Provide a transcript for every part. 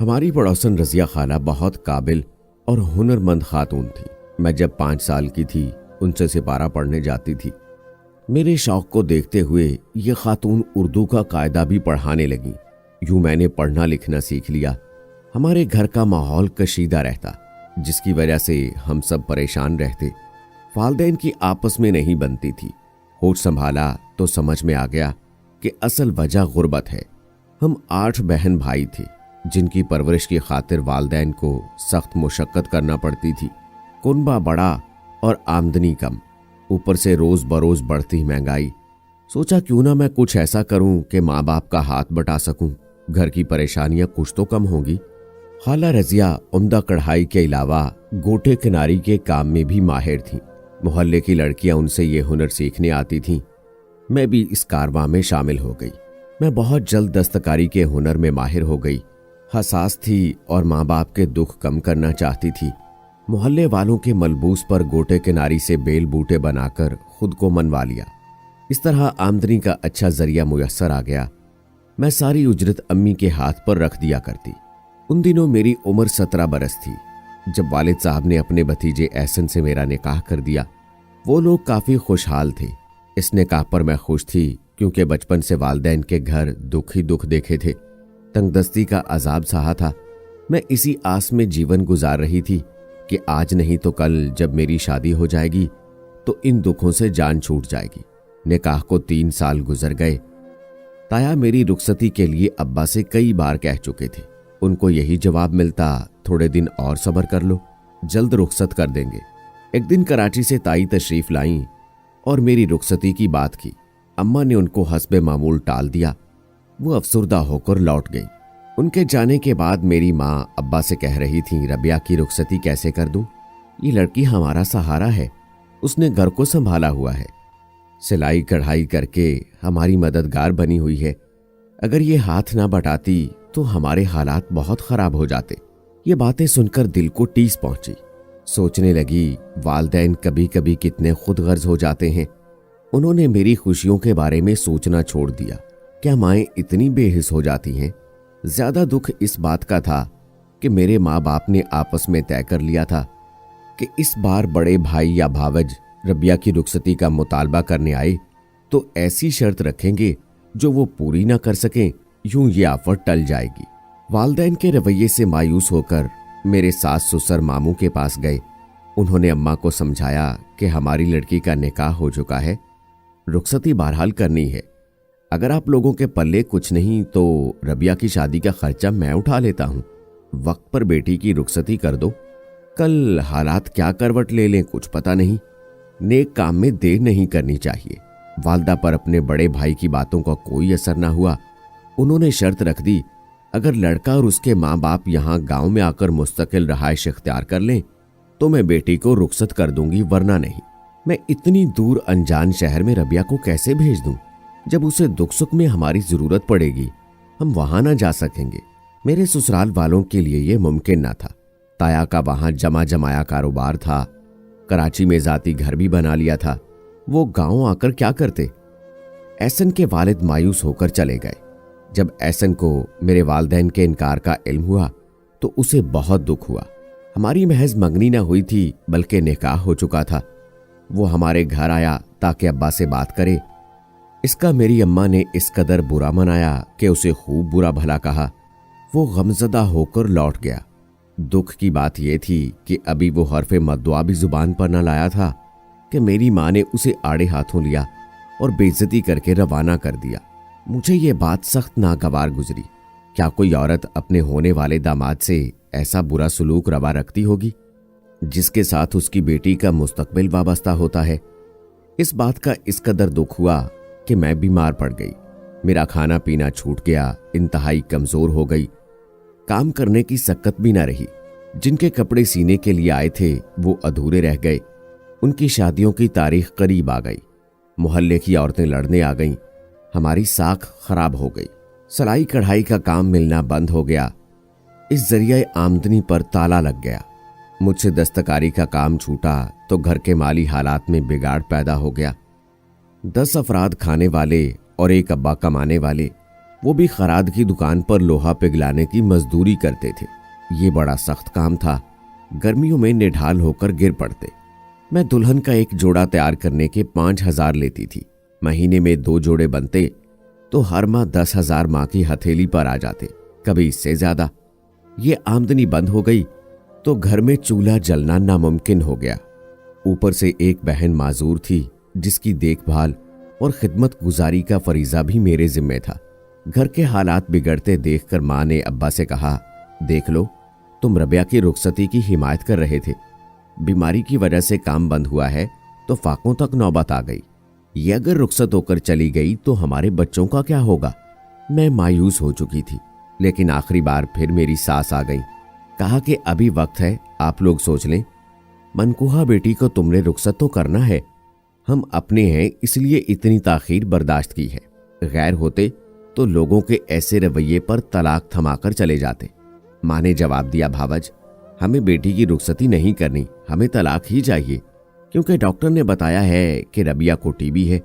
हमारी पड़ोसन रजिया खाला बहुत काबिल और हुनरमंद खातून थी। मैं जब 5 साल की थी उनसे सिपारा पढ़ने जाती थी। मेरे शौक को देखते हुए ये खातून उर्दू का कायदा भी पढ़ाने लगी। यूं मैंने पढ़ना लिखना सीख लिया। हमारे घर का माहौल कशीदा रहता, जिसकी वजह से हम सब परेशान रहते। वालिदैन की आपस में नहीं बनती थी। होश संभाला तो समझ में आ गया कि असल वजह गुर्बत है। हम 8 बहन भाई थे, जिनकी परवरिश की खातिर वालिदैन को सख्त मुशक्कत करना पड़ती थी। कुनबा बड़ा और आमदनी कम, ऊपर से रोज बरोज बढ़ती महंगाई। सोचा क्यों ना मैं कुछ ऐसा करूं कि माँ बाप का हाथ बटा सकूं, घर की परेशानियां कुछ तो कम होंगी। खाला रजिया उम्दा कढ़ाई के अलावा गोटे किनारी के काम में भी माहिर थीं। मोहल्ले की लड़कियां उनसे ये हुनर सीखने आती थीं। मैं भी इस कारवां में शामिल हो गई। मैं बहुत जल्द दस्तकारी के हुनर में माहिर हो गई। हसास थी और माँ बाप के दुख कम करना चाहती थी। मोहल्ले वालों के मलबूस पर गोटे किनारी से बेल बूटे बनाकर खुद को मनवा लिया। इस तरह आमदनी का अच्छा जरिया मुयस्सर आ गया। मैं सारी उजरत अम्मी के हाथ पर रख दिया करती। उन दिनों मेरी उम्र 17 बरस थी जब वालिद साहब ने अपने भतीजे एहसन से मेरा निकाह कर दिया। वो लोग काफी खुशहाल थे। इस निकाह पर मैं खुश थी क्योंकि बचपन से वालिदैन के घर दुख ही दुख देखे थे, तंगदस्ती का अजाब सहा था। मैं इसी आस में जीवन गुजार रही थी कि आज नहीं तो कल जब मेरी शादी हो जाएगी तो इन दुखों से जान छूट जाएगी। निकाह को 3 साल गुजर गए। ताया मेरी रुखसती के लिए अब्बा से कई बार कह चुके थे। उनको यही जवाब मिलता, थोड़े दिन और सब्र कर लो, जल्द रुखसत कर देंगे। एक दिन कराची से ताई तशरीफ लाईं और मेरी रुखसती की बात की। अम्मा ने उनको हस्बे मामूल टाल दिया। वो अफसुर्दा होकर लौट गई। उनके जाने के बाद मेरी माँ अब्बा से कह रही थी, रबिया की रुखसती कैसे कर दूं? ये लड़की हमारा सहारा है, उसने घर को संभाला हुआ है, सिलाई कढ़ाई करके हमारी मददगार बनी हुई है। अगर ये हाथ ना बटाती तो हमारे हालात बहुत खराब हो जाते। ये बातें सुनकर दिल को टीस पहुंची। सोचने लगी, वालिदैन कभी कभी कितने खुदगर्ज हो जाते हैं। उन्होंने मेरी खुशियों के बारे में सोचना छोड़ दिया। क्या माएँ इतनी बेहिस हो जाती हैं? ज्यादा दुख इस बात का था कि मेरे माँ बाप ने आपस में तय कर लिया था कि इस बार बड़े भाई या भावज रबिया की रुखसती का मुतालबा करने आए तो ऐसी शर्त रखेंगे जो वो पूरी ना कर सकें, यूं ये आफत टल जाएगी। वालिदैन के रवैये से मायूस होकर मेरे सास ससुर मामू के पास गए। उन्होंने अम्मा को समझाया कि हमारी लड़की का निकाह हो चुका है, रुखसती बहरहाल करनी है। अगर आप लोगों के पल्ले कुछ नहीं तो रबिया की शादी का खर्चा मैं उठा लेता हूँ। वक्त पर बेटी की रुखसती कर दो, कल हालात क्या करवट ले लें कुछ पता नहीं। नेक काम में देर नहीं करनी चाहिए। वालदा पर अपने बड़े भाई की बातों का कोई असर ना हुआ। उन्होंने शर्त रख दी, अगर लड़का और उसके माँ बाप यहाँ गांव में आकर मुस्तकिल रहाइश इख्तियार कर लें तो मैं बेटी को रुखसत कर दूंगी, वरना नहीं। मैं इतनी दूर अनजान शहर में रबिया को कैसे भेज दूं? जब उसे दुख सुख में हमारी जरूरत पड़ेगी हम वहां ना जा सकेंगे। मेरे ससुराल वालों के लिए यह मुमकिन ना था। ताया का वहां जमा जमाया कारोबार था, कराची में जाती घर भी बना लिया था। वो गांव आकर क्या करते? एहसन के वालिद मायूस होकर चले गए। जब एहसन को मेरे वालिदैन के इनकार का इल्म हुआ तो उसे बहुत दुख हुआ। हमारी महज मंगनी न हुई थी बल्कि निकाह हो चुका था। वो हमारे घर आया ताकि अब्बा से बात करे। इसका मेरी अम्मा ने इस कदर बुरा मनाया कि उसे खूब बुरा भला कहा। वो गमजदा होकर लौट गया। दुख की बात यह थी कि अभी वो हरफ मद्दुआ भी जुबान पर न लाया था कि मेरी माँ ने उसे आड़े हाथों लिया और बेइज्जती करके रवाना कर दिया। मुझे ये बात सख्त नागवार गुजरी। क्या कोई औरत अपने होने वाले दामाद से ऐसा बुरा सलूक रवा रखती होगी जिसके साथ उसकी बेटी का मुस्तकबिल वाबस्ता होता है? इस बात का इस कदर दुख हुआ कि मैं बीमार पड़ गई। मेरा खाना पीना छूट गया, इंतहाई कमजोर हो गई। काम करने की सकत भी ना रही। जिनके कपड़े सीने के लिए आए थे वो अधूरे रह गए। उनकी शादियों की तारीख करीब आ गई। मोहल्ले की औरतें लड़ने आ गईं। हमारी साख खराब हो गई। सिलाई कढ़ाई का काम मिलना बंद हो गया। इस जरिए आमदनी पर ताला लग गया। मुझसे दस्तकारी का काम छूटा तो घर के माली हालात में बिगाड़ पैदा हो गया। 10 अफराद खाने वाले और 1 अब्बा कमाने वाले। वो भी खराद की दुकान पर लोहा पिघलाने की मजदूरी करते थे। ये बड़ा सख्त काम था। गर्मियों में निढाल होकर गिर पड़ते। मैं दुल्हन का एक जोड़ा तैयार करने के 5,000 लेती थी। महीने में 2 जोड़े बनते तो हर माह 10,000 माँ की हथेली पर आ जाते, कभी इससे ज्यादा। ये आमदनी बंद हो गई तो घर में चूल्हा जलना नामुमकिन हो गया। ऊपर से एक बहन माजूर थी जिसकी देखभाल और खिदमत गुजारी का फरीजा भी मेरे जिम्मे था। घर के हालात बिगड़ते देखकर माँ ने अब्बा से कहा, देख लो, तुम रबिया की रुखसती की हिमायत कर रहे थे। बीमारी की वजह से काम बंद हुआ है तो फाकों तक नौबत आ गई। ये अगर रुखसत होकर चली गई तो हमारे बच्चों का क्या होगा। मैं मायूस हो चुकी थी, लेकिन आखिरी बार फिर मेरी सास आ गई। कहा कि अभी वक्त है, आप लोग सोच लें। मनकूहा बेटी को तुमने रुखसत तो करना है। हम अपने हैं इसलिए इतनी ताखीर बर्दाश्त की है। गैर होते तो लोगों के ऐसे रवैये पर तलाक थमाकर चले जाते। माँ ने जवाब दिया, भावज, हमें बेटी की रुखसती नहीं करनी, हमें तलाक ही चाहिए, क्योंकि डॉक्टर ने बताया है कि रबिया को टीबी है।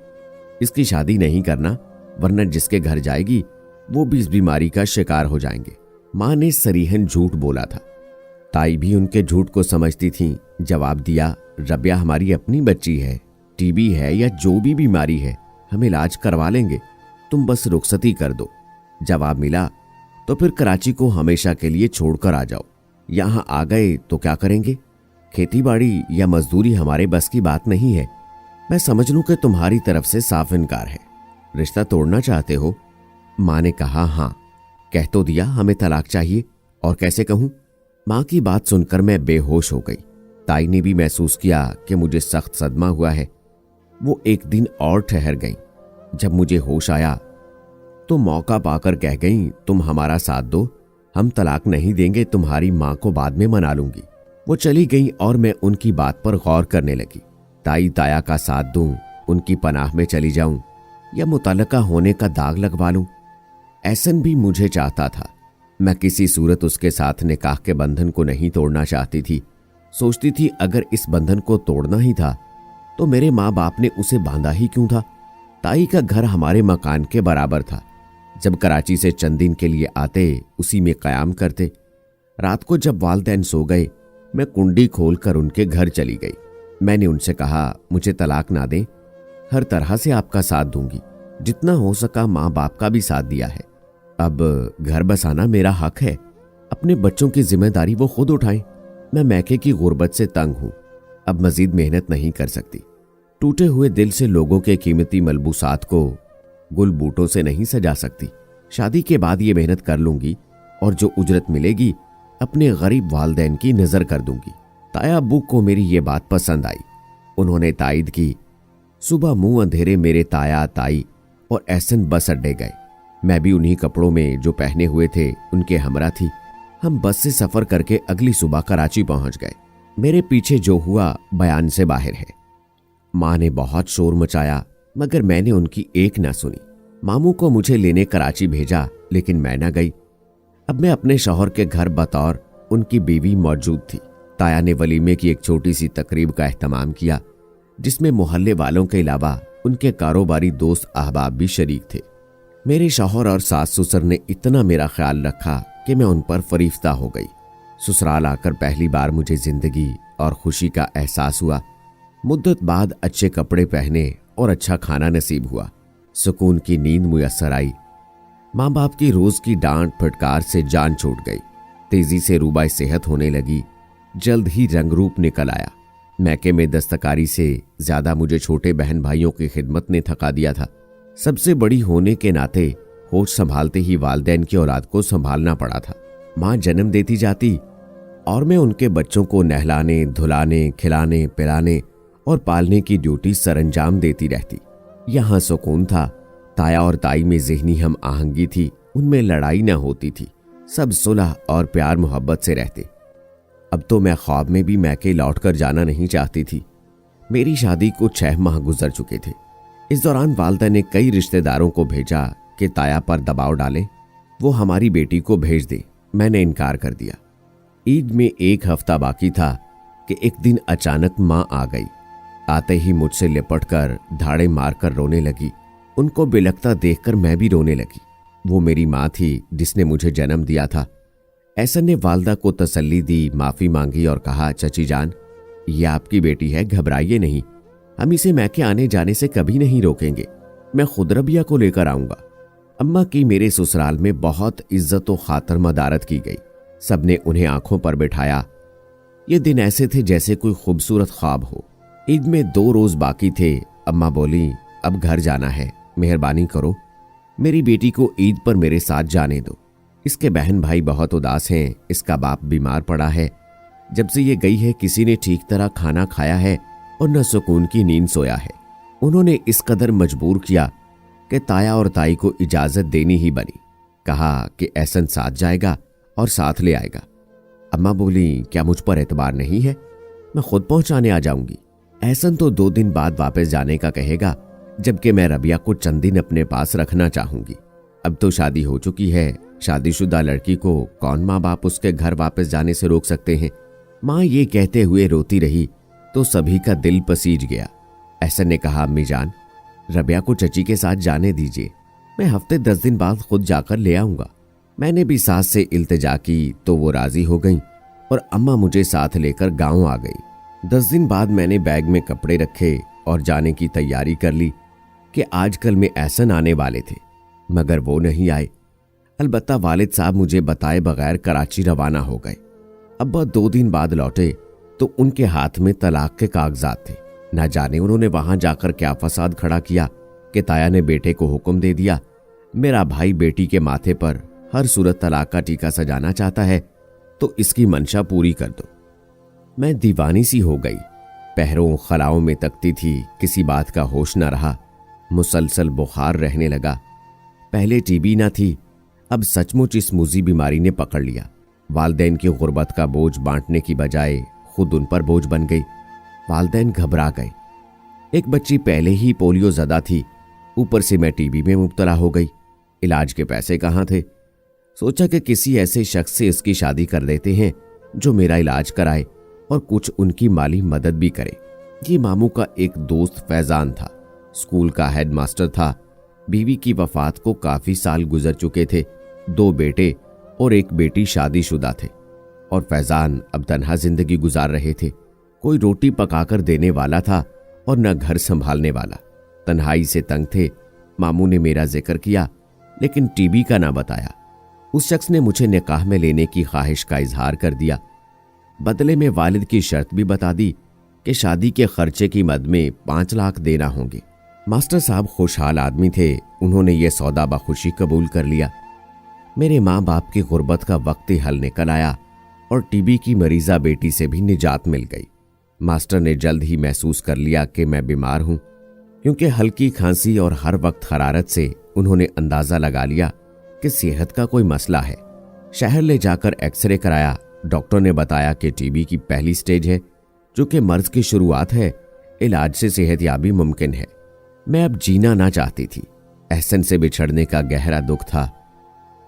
इसकी शादी नहीं करना, वरना जिसके घर जाएगी वो भी इस बीमारी का शिकार हो जाएंगे। माँ ने सरीहन झूठ बोला था। ताई भी उनके झूठ को समझती थी। जवाब दिया, रबिया हमारी अपनी बच्ची है, टीबी है या जो भी बीमारी है हम इलाज करवा लेंगे, तुम बस रुखसती कर दो। जवाब मिला, तो फिर कराची को हमेशा के लिए छोड़कर आ जाओ। यहाँ आ गए तो क्या करेंगे? खेती बाड़ी या मजदूरी हमारे बस की बात नहीं है। मैं समझ लूं कि तुम्हारी तरफ से साफ इनकार है। रिश्ता तोड़ना चाहते हो? माँ ने कहा, हाँ। कह तो दिया हमें तलाक चाहिए, और कैसे कहूं? माँ की बात सुनकर मैं बेहोश हो गई। ताई ने भी महसूस किया कि मुझे सख्त सदमा हुआ है। वो एक दिन और ठहर गई। जब मुझे होश आया तो मौका पाकर कह गई, तुम हमारा साथ दो, हम तलाक नहीं देंगे, तुम्हारी माँ को बाद में मना लूंगी। वो चली गई और मैं उनकी बात पर गौर करने लगी। ताई ताया का साथ दूं, उनकी पनाह में चली जाऊं, या मुतल्लका होने का दाग लगवा लूं? ऐसन भी मुझे चाहता था। मैं किसी सूरत उसके साथ निकाह के बंधन को नहीं तोड़ना चाहती थी। सोचती थी अगर इस बंधन को तोड़ना ही था तो मेरे माँ बाप ने उसे बांधा ही क्यों था। ताई का घर हमारे मकान के बराबर था। जब कराची से चंद दिन के लिए आते उसी में कयाम करते। रात को जब वालदैन सो गए मैं कुंडी खोलकर उनके घर चली गई। मैंने उनसे कहा, मुझे तलाक ना दें, हर तरह से आपका साथ दूंगी, जितना हो सका माँ बाप का भी साथ दिया है। अब घर बसाना मेरा हक है, अपने बच्चों की जिम्मेदारी वो खुद उठाएं। मैं मैके की गुर्बत से तंग हूं, अब मजीद मेहनत नहीं कर सकती। टूटे हुए दिल से लोगों के कीमती मलबूसात को गुल बूटों से नहीं सजा सकती। शादी के बाद ये मेहनत कर लूंगी और जो उजरत मिलेगी अपने गरीब वालदैन की नजर कर दूंगी। ताया अब्बू को मेरी ये बात पसंद आई। उन्होंने तायद की। सुबह मुंह अंधेरे मेरे ताया ताई और एहसन बस अड्डे गए। मैं भी उन्हीं कपड़ों में जो पहने हुए थे उनके हमरा थी। हम बस से सफर करके अगली सुबह कराची पहुंच गए। मेरे पीछे जो हुआ बयान से बाहर है। माँ ने बहुत शोर मचाया मगर मैंने उनकी एक ना सुनी। मामू को मुझे लेने कराची भेजा लेकिन मैं ना गई। अब मैं अपने शौहर के घर बतौर उनकी बीवी मौजूद थी। ताया ने वलीमे की एक छोटी सी तकरीब का एहतमाम किया जिसमें मोहल्ले वालों के अलावा उनके कारोबारी दोस्त अहबाब भी शरीक थे। मेरे शौहर और सास ससुर ने इतना मेरा ख्याल रखा कि मैं उन पर फरीफ्ता हो गई। ससुराल आकर पहली बार मुझे जिंदगी और खुशी का एहसास हुआ। मुद्दत बाद अच्छे कपड़े पहने और अच्छा खाना नसीब हुआ। सुकून की नींद मुयस्सर आई। माँ बाप की रोज की डांट फटकार से जान छूट गई। तेजी से रूबाई सेहत होने लगी। जल्द ही रंगरूप निकल आया। मैके में दस्तकारी से ज्यादा मुझे छोटे बहन भाइयों की खिदमत ने थका दिया था। सबसे बड़ी होने के नाते होश संभालते ही वालदैन की औलाद को संभालना पड़ा था। माँ जन्म देती जाती और मैं उनके बच्चों को नहलाने धुलाने खिलाने पिलाने और पालने की ड्यूटी सरंजाम देती रहती। यहाँ सुकून था। ताया और ताई में ज़हनी हम आहंगी थी। उनमें लड़ाई न होती थी। सब सुलह और प्यार मोहब्बत से रहते। अब तो मैं ख्वाब में भी मैके लौटकर जाना नहीं चाहती थी। मेरी शादी को 6 माह गुजर चुके थे। इस दौरान वालदा ने कई रिश्तेदारों को भेजा कि ताया पर दबाव डाले, वो हमारी बेटी को भेज दे। मैंने इनकार कर दिया। ईद में 1 हफ्ता बाकी था कि एक दिन अचानक माँ आ गई। आते ही मुझसे लिपटकर धाड़े मारकर रोने लगी। उनको बिलखता देखकर मैं भी रोने लगी। वो मेरी माँ थी जिसने मुझे जन्म दिया था। एहसन ने वालदा को तसल्ली दी, माफ़ी मांगी और कहा, चची जान, ये आपकी बेटी है, घबराइए नहीं। हम इसे मैके आने जाने से कभी नहीं रोकेंगे। मैं खुद रबिया को लेकर आऊंगा। अम्मा की मेरे ससुराल में बहुत इज्जत और खातर मदारत की गई। सबने उन्हें आंखों पर बिठाया। ये दिन ऐसे थे जैसे कोई खूबसूरत ख्वाब हो। ईद में 2 रोज बाकी थे। अम्मा बोली, अब घर जाना है, मेहरबानी करो, मेरी बेटी को ईद पर मेरे साथ जाने दो। इसके बहन भाई बहुत उदास हैं, इसका बाप बीमार पड़ा है। जब से ये गई है किसी ने ठीक तरह खाना खाया है और न सुकून की नींद सोया है। उन्होंने इस कदर मजबूर किया कि ताया और ताई को इजाजत देनी ही बनी। कहा कि एहसन साथ जाएगा और साथ ले आएगा। अम्मा बोली, क्या मुझ पर एतबार नहीं है? मैं खुद पहुंचाने आ जाऊंगी। एहसन तो 2 दिन बाद वापस जाने का कहेगा, जबकि मैं रबिया को चंद दिन अपने पास रखना चाहूंगी। अब तो शादी हो चुकी है। शादीशुदा लड़की को कौन माँ बाप उसके घर वापस जाने से रोक सकते हैं? माँ ये कहते हुए रोती रही तो सभी का दिल पसीज गया। एहसन ने कहा, अम्मी जान, रबिया को चची के साथ जाने दीजिए, मैं हफ्ते 10 दिन बाद खुद जाकर ले आऊंगा। मैंने भी सास से इल्तिजा की तो वो राजी हो गई और अम्मा मुझे साथ लेकर गांव आ गई। 10 दिन बाद मैंने बैग में कपड़े रखे और जाने की तैयारी कर ली कि आजकल में एहसन आने वाले थे, मगर वो नहीं आए। अलबत्ता वालिद साहब मुझे बताए बगैर कराची रवाना हो गए। अब्बा 2 दिन बाद लौटे तो उनके हाथ में तलाक के कागजात थे। न जाने उन्होंने वहां जाकर क्या फसाद खड़ा किया कि ताया ने बेटे को हुक्म दे दिया, मेरा भाई बेटी के माथे पर हर सूरत तलाक का टीका सजाना चाहता है तो इसकी मंशा पूरी कर दो। मैं दीवानी सी हो गई, पहरों खलाओं में तकती थी, किसी बात का होश न रहा। मुसलसल बुखार रहने लगा। पहले टीबी न थी, अब सचमुच इस मुजी बीमारी ने पकड़ लिया। वालदैन की गुर्बत का बोझ बांटने की बजाय खुद उन पर बोझ बन गई। वालदैन घबरा गए। एक बच्ची पहले ही पोलियो ज़दा थी, ऊपर से मैं टीबी में मुब्तला हो गई। इलाज के पैसे कहाँ थे? सोचा कि किसी ऐसे शख्स से इसकी शादी कर देते हैं जो मेरा इलाज कराए और कुछ उनकी माली मदद भी करे। ये मामू का एक दोस्त फैजान था, स्कूल का हेडमास्टर था। बीवी की वफात को काफी साल गुजर चुके थे। 2 बेटे और एक बेटी शादीशुदा थे और फैजान अब तन्हा जिंदगी गुजार रहे थे। कोई रोटी पकाकर देने वाला था और न घर संभालने वाला। तन्हाई से तंग थे। मामू ने मेरा जिक्र किया लेकिन टीबी का ना बताया। उस शख्स ने मुझे निकाह में लेने की ख्वाहिश का इजहार कर दिया। बदले में वालिद की शर्त भी बता दी कि शादी के खर्चे की मद में 5 लाख देना होंगे। मास्टर साहब खुशहाल आदमी थे, उन्होंने ये सौदा बखुशी कबूल कर लिया। मेरे माँ बाप की गुर्बत का वक्ती हल निकल आया और टीबी की मरीजा बेटी से भी निजात मिल गई। मास्टर ने जल्द ही महसूस कर लिया कि मैं बीमार हूं, क्योंकि हल्की खांसी और हर वक्त हरारत से उन्होंने अंदाजा लगा लिया कि सेहत का कोई मसला है। शहर ले जाकर एक्सरे कराया। डॉक्टर ने बताया कि टीबी की पहली स्टेज है, जो कि मर्ज की शुरुआत है। इलाज से सेहतयाबी मुमकिन है। मैं अब जीना ना चाहती थी। एहसन से बिछड़ने का गहरा दुख था।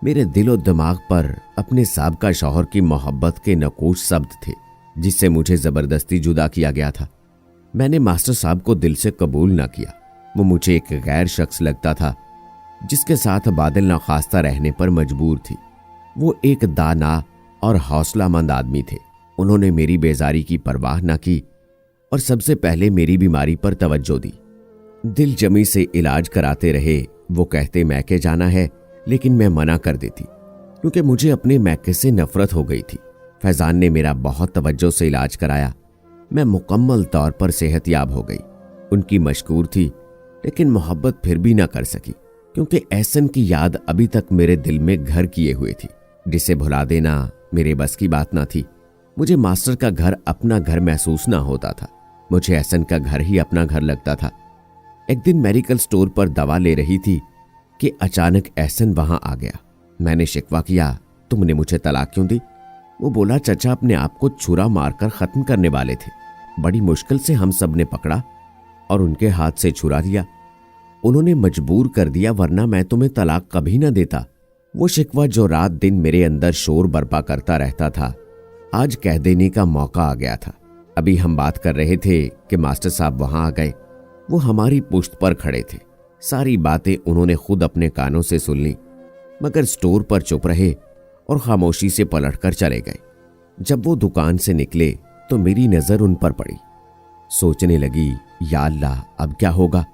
मेरे दिलो दिमाग पर अपने साबका शौहर की मोहब्बत के नकोश शब्द थे, जिससे मुझे जबरदस्ती जुदा किया गया था। मैंने मास्टर साहब को दिल से कबूल ना किया। वो मुझे एक गैर शख्स लगता था, जिसके साथ बादल नाखास्ता रहने पर मजबूर थी। वो एक दाना और हौसलामंद आदमी थे। उन्होंने मेरी बेजारी की परवाह न की और सबसे पहले मेरी बीमारी पर तवज्जो दी। दिल जमी से इलाज कराते रहे। वो कहते मैके जाना है, लेकिन मैं मना कर देती, क्योंकि मुझे अपने मैके से नफरत हो गई थी। फैजान ने मेरा बहुत तवज्जो से इलाज कराया। मैं मुकम्मल तौर पर सेहतयाब हो गई। उनकी मशकूर थी, लेकिन मोहब्बत फिर भी ना कर सकी, क्योंकि एहसन की याद अभी तक मेरे दिल में घर किए हुए थी, जिसे भुला देना मेरे बस की बात ना थी। मुझे मास्टर का घर अपना घर महसूस ना होता था। मुझे एहसन का घर ही अपना घर लगता था। एक दिन मेडिकल स्टोर पर दवा ले रही थी कि अचानक एहसन वहां आ गया। मैंने शिकवा किया, तुमने मुझे तलाक क्यों दी? वो बोला, चचा अपने आप को छुरा मारकर खत्म करने वाले थे। बड़ी मुश्किल से हम सब ने पकड़ा और उनके हाथ से छुरा दिया। उन्होंने मजबूर कर दिया, वरना मैं तुम्हें तलाक कभी ना देता। वो शिकवा जो रात दिन मेरे अंदर शोर बर्पा करता रहता था, आज कह देने का मौका आ गया था। अभी हम बात कर रहे थे कि मास्टर साहब वहां आ गए। वो हमारी पुश्त पर खड़े थे। सारी बातें उन्होंने खुद अपने कानों से सुन ली। मगर स्टोर पर चुप रहे और खामोशी से पलटकर चले गए। जब वो दुकान से निकले तो मेरी नजर उन पर पड़ी। सोचने लगी, या अल्लाह अब क्या होगा।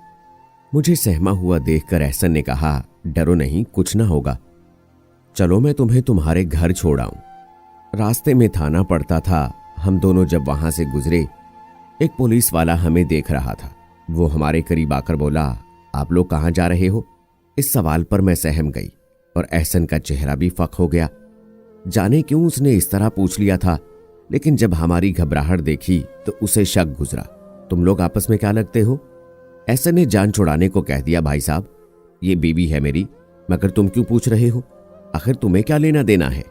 मुझे सहमा हुआ देखकर एहसन ने कहा, डरो नहीं, कुछ ना होगा, चलो मैं तुम्हें तुम्हारे घर छोड़ आऊं। रास्ते में थाना पड़ता था। हम दोनों जब वहां से गुजरे, एक पुलिस वाला हमें देख रहा था। वो हमारे करीब आकर बोला, आप लोग कहाँ जा रहे हो? इस सवाल पर मैं सहम गई और एहसन का चेहरा भी फक हो गया। जाने क्यों उसने इस तरह पूछ लिया था, लेकिन जब हमारी घबराहट देखी तो उसे शक गुजरा। तुम लोग आपस में क्या लगते हो? एहसन ने जान छुड़ाने को कह दिया, भाई साहब ये बीवी है मेरी, मगर तुम क्यों पूछ रहे हो? आखिर तुम्हें क्या लेना देना है?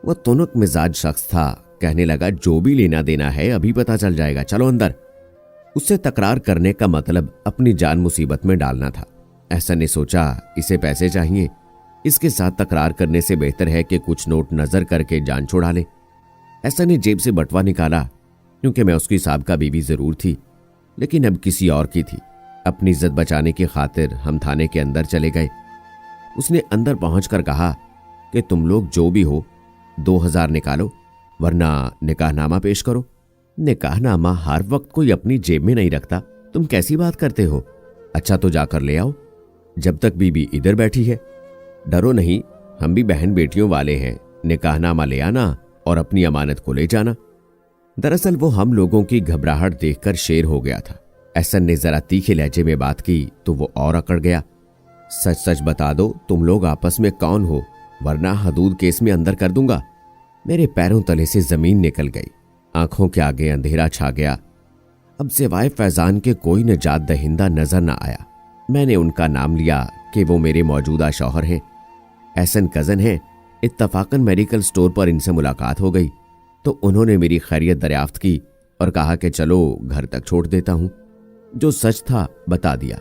वह तुनक मिजाज शख्स था। कहने लगा, जो भी लेना देना है अभी पता चल जाएगा, चलो अंदर। उससे तकरार करने का मतलब अपनी जान मुसीबत में डालना था। एहसन ने सोचा, इसे पैसे चाहिए, इसके साथ तकरार करने से बेहतर है कि कुछ नोट नजर करके जान छुड़ा ले। एहसन ने जेब से बटवा निकाला, क्योंकि मैं उसकी साहबका बीवी जरूर थी, लेकिन अब किसी और की थी। अपनी इज्जत बचाने की खातिर हम थाने के अंदर चले गए। उसने अंदर पहुंचकर कहा कि तुम लोग जो भी हो 2000 निकालो, वरना निकाहनामा पेश करो। निकाहनामा हर वक्त कोई अपनी जेब में नहीं रखता, तुम कैसी बात करते हो? अच्छा तो जाकर ले आओ, जब तक बीबी इधर बैठी है। डरो नहीं, हम भी बहन बेटियों वाले हैं। निकाहनामा ले आना और अपनी अमानत को ले जाना। दरअसल वो हम लोगों की घबराहट देखकर शेर हो गया था। एहसन ने जरा तीखे लहजे में बात की तो वो और अकड़ गया। सच सच बता दो, तुम लोग आपस में कौन हो, वरना हदूद केस में अंदर कर दूंगा। मेरे पैरों तले से जमीन निकल गई, आंखों के आगे अंधेरा छा गया। अब सिवाय फैजान के कोई निजात दहिंदा नजर न आया। मैंने उनका नाम लिया कि वो मेरे मौजूदा शौहर हैं, एहसन कजन है। इत्तफाकन मेडिकल स्टोर पर इनसे मुलाकात हो गई तो उन्होंने मेरी खैरियत दरियाफ्त की और कहा कि चलो घर तक छोड़ देता हूं। जो सच था बता दिया।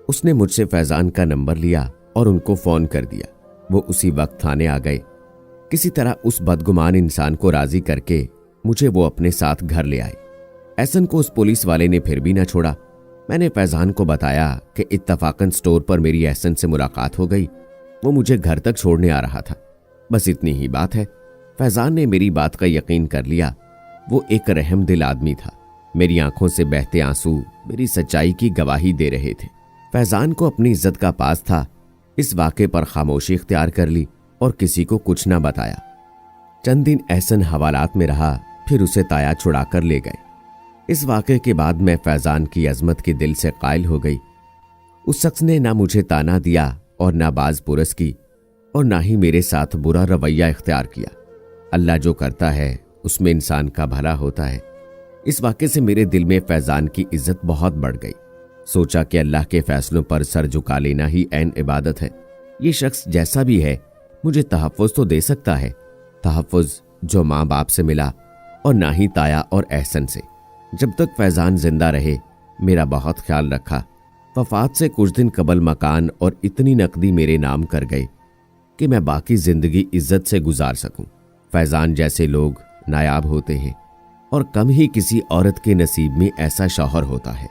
उसने मुझसे फैजान का नंबर लिया और उनको फोन कर दिया। वो उसी वक्त थाने आ गए। किसी तरह उस बदगुमान इंसान को राजी करके मुझे वो अपने साथ घर ले आए। एहसन को उस पुलिस वाले ने फिर भी न छोड़ा। मैंने फैजान को बताया कि इत्तफाकन स्टोर पर मेरी एहसन से मुलाकात हो गई, वो मुझे घर तक छोड़ने आ रहा था। बस इतनी ही बात है। फैजान ने मेरी बात का यकीन कर लिया। वो एक रहमदिल आदमी था। मेरी आंखों से बहते आंसू मेरी सच्चाई की गवाही दे रहे थे। फैजान को अपनी इज्जत का पास था। इस वाक़े पर खामोशी इख्तियार कर ली और किसी को कुछ ना बताया। चंद दिन एहसन हवालात में रहा, फिर उसे ताया छुड़ाकर ले गए। इस वाक़े के बाद मैं फैजान की अजमत के दिल से कायल हो गई। उस शख्स ने ना मुझे ताना दिया और ना बाज पुरस की और ना ही मेरे साथ बुरा रवैया इख्तियार किया। अल्लाह जो करता है उसमें इंसान का भला होता है। इस वाक़े से मेरे दिल में फैजान की इज्जत बहुत बढ़ गई। सोचा कि अल्लाह के फैसलों पर सर झुका लेना ही ऐन इबादत है। ये शख्स जैसा भी है मुझे तहफ़्फ़ुज़ तो दे सकता है, तहफ़्फ़ुज़ जो माँ बाप से मिला और ना ही ताया और एहसन से। जब तक फैजान जिंदा रहे मेरा बहुत ख्याल रखा। वफात से कुछ दिन कबल मकान और इतनी नकदी मेरे नाम कर गए कि मैं बाकी जिंदगी इज्जत से गुजार सकूं। फैजान जैसे लोग नायाब होते हैं और कम ही किसी औरत के नसीब में ऐसा शौहर होता है।